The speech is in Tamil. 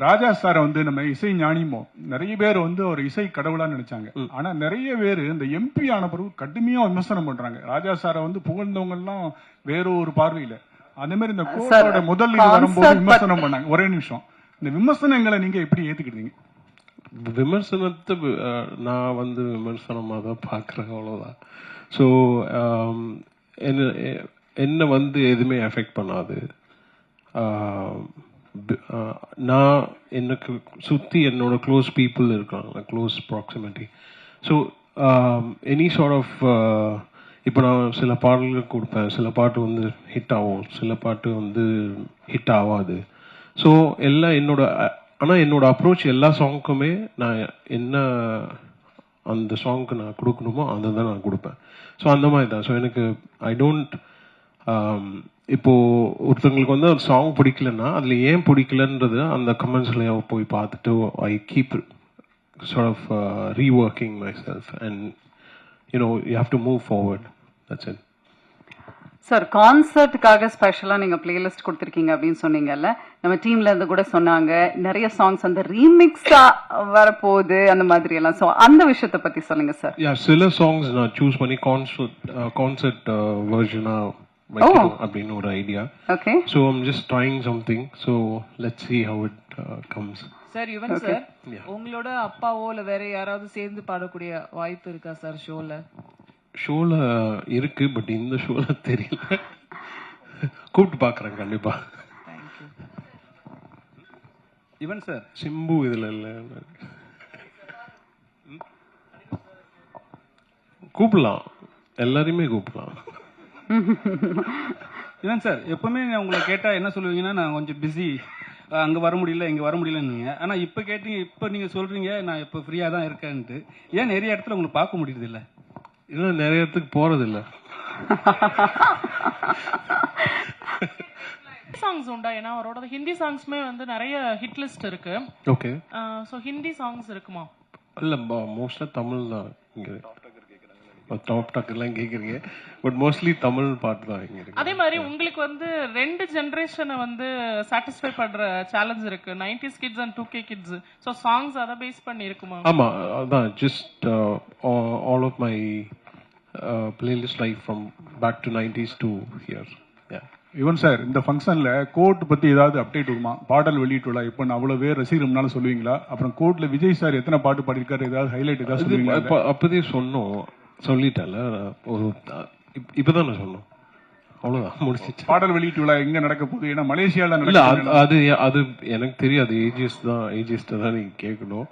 ராஜா சாரை வந்து நம்ம இசை ஞானிமோ நிறைய பேர் வந்து ஒரு இசை கடவுளான்னு நினைச்சாங்க. ஆனா நிறைய பேர் இந்த எம்பி ஆன பிறகு கடுமையா விமர்சனம் பண்றாங்க. ராஜா சாரை வந்து புகழ்ந்தவங்க எல்லாம் வேற ஒரு பார்வையில. அதே மாதிரி இந்த கோட்டோட முதல் இது வரும்போது விமர்சனம் பண்ணாங்க. ஒரே நிமிஷம், இந்த விமர்சனங்களை நீங்க எப்படி ஏத்துக்கிட்டீங்க? விமர்சனத்தை நான் வந்து விமர்சனமாக தான் பார்க்குறேன், அவ்வளோதான். ஸோ என்ன வந்து எதுவுமே எஃபெக்ட் பண்ணாது. நான் எனக்கு சுற்றி என்னோட க்ளோஸ் பீப்புள் இருக்காங்க, close proximity. So any sort of இப்போ நான் சில பாடல்கள் கொடுப்பேன், சில பாட்டு வந்து ஹிட் ஆகும், சில பாட்டு வந்து ஹிட் ஆகாது. ஸோ எல்லாம் ஆனால் என்னோட அப்ரோச் எல்லா சாங்குக்குமே நான் என்ன அந்த சாங்க்கு நான் கொடுக்கணுமோ அதை தான் நான் கொடுப்பேன். ஸோ அந்த மாதிரி தான். ஸோ எனக்கு ஐ டோன்ட் இப்போ ஒருத்தவங்களுக்கு வந்து ஒரு சாங் பிடிக்கலன்னா அதில் ஏன் பிடிக்கலன்றது அந்த கமெண்ட்ஸில் போய் பார்த்துட்டு I keep sort of reworking myself and you know you have to move forward. That's it. Sir, கான்சர்ட்டுக்காக ஸ்பெஷலாக நீங்கள் பிளேலிஸ்ட் கொடுத்துருக்கீங்க அப்படின்னு சொன்னீங்கல்ல, நம்ம டீம்ல இருந்து கூட சொன்னாங்க நிறைய சாங்ஸ் வந்து ரீமிக்ஸா வரப்போகுது அந்த மாதிரி எல்லாம். ஸோ அந்த விஷயத்தை பற்றி சொல்லுங்க சார். சில சாங்ஸ் நான் சூஸ் பண்ணி கான்சர்ட் வெர்ஷனா வைக்கணும் அப்படின்னு ஒரு idea. Okay. So I'm just trying something. So let's see how it comes. Sir, Yuvan sir, உங்களோட அப்பாவோ இல்லை வேற யாராவது சேர்ந்து பாடக்கூடிய வாய்ப்பு இருக்கா சார் ஷோல இருக்கு, பட் இந்த ஷோல தெரியல. கூப்பிட்டு பாக்குறேன் கண்டிப்பா. யுவன் சார், சிம்பு இதுல இல்ல, கூப்பிடலாம், எல்லாரையுமே கூப்பிடலாம். யுவன் சார், எப்பவுமே உங்களை கேட்டா என்ன சொல்லுவீங்கன்னா, நான் கொஞ்சம் பிஸி, அங்க வர முடியல இங்க வர முடியலன்னு. ஆனா இப்ப கேட்டீங்க, இப்ப நீங்க சொல்றீங்க நான் இப்ப ஃப்ரீயா தான் இருக்கேன்ட்டு. ஏன் நிறைய இடத்துல உங்களை பார்க்க முடியுது இல்ல? இல்ல, நிறைய இடத்துக்கு போறது இல்ல. சாங்ஸ் உண்டா? ஏன்னா அவரோட ஹிந்தி சாங்ஸ்மே வந்து நிறைய ஹிட் லிஸ்ட் இருக்கு. ஓகே. சோ ஹிந்தி சாங்ஸ் இருக்குமா? இல்ல, மோஸ்ட்லா தமிழ் தான். இங்க டாப் டாக் எல்லாம் கேக்குறீங்க, பட் மோஸ்ட்லி தமிழ் பாட்டு தான் இங்க இருக்கு. அதே மாதிரி உங்களுக்கு வந்து ரெண்டு ஜெனரேஷனை வந்து சாட்டிஸ்ஃபை பண்ற சேலஞ்ச் இருக்கு, 90s kids and 2K kids. So songs அத பேஸ் பண்ணி இருக்குமா? ஆமா, அதான் just all of my playlist like from back to 90s to here. Yuvan sir, இந்த ஃபங்க்ஷன்ல கோர்ட் பத்தி ஏதாவது அப்டேட் வருமா? பாடல் வெளியிட்டுள்ள இப்ப அவ்வளவு பேர் ரசிகர்னால சொல்லுவீங்களா? அப்புறம் கோர்ட்ல விஜய் சார் எத்தனை பாட்டு பாடிருக்காரு, ஏதாவது ஹைலைட் ஏதாவது சொல்லுவீங்களா? அப்பதே சொல்லிட்டேன்ல, ஒரு இப்பதான் நான் சொன்னோம், அவ்வளவுதான், முடிச்சிச்சு. பாடல் வெளியீட்டு விழா எங்க நடக்க போகுது? ஏன்னா மலேசியால இல்ல, அது எனக்கு தெரியாது. ஏஜிஎஸ்ட் தான் நீங்க கேட்கணும்.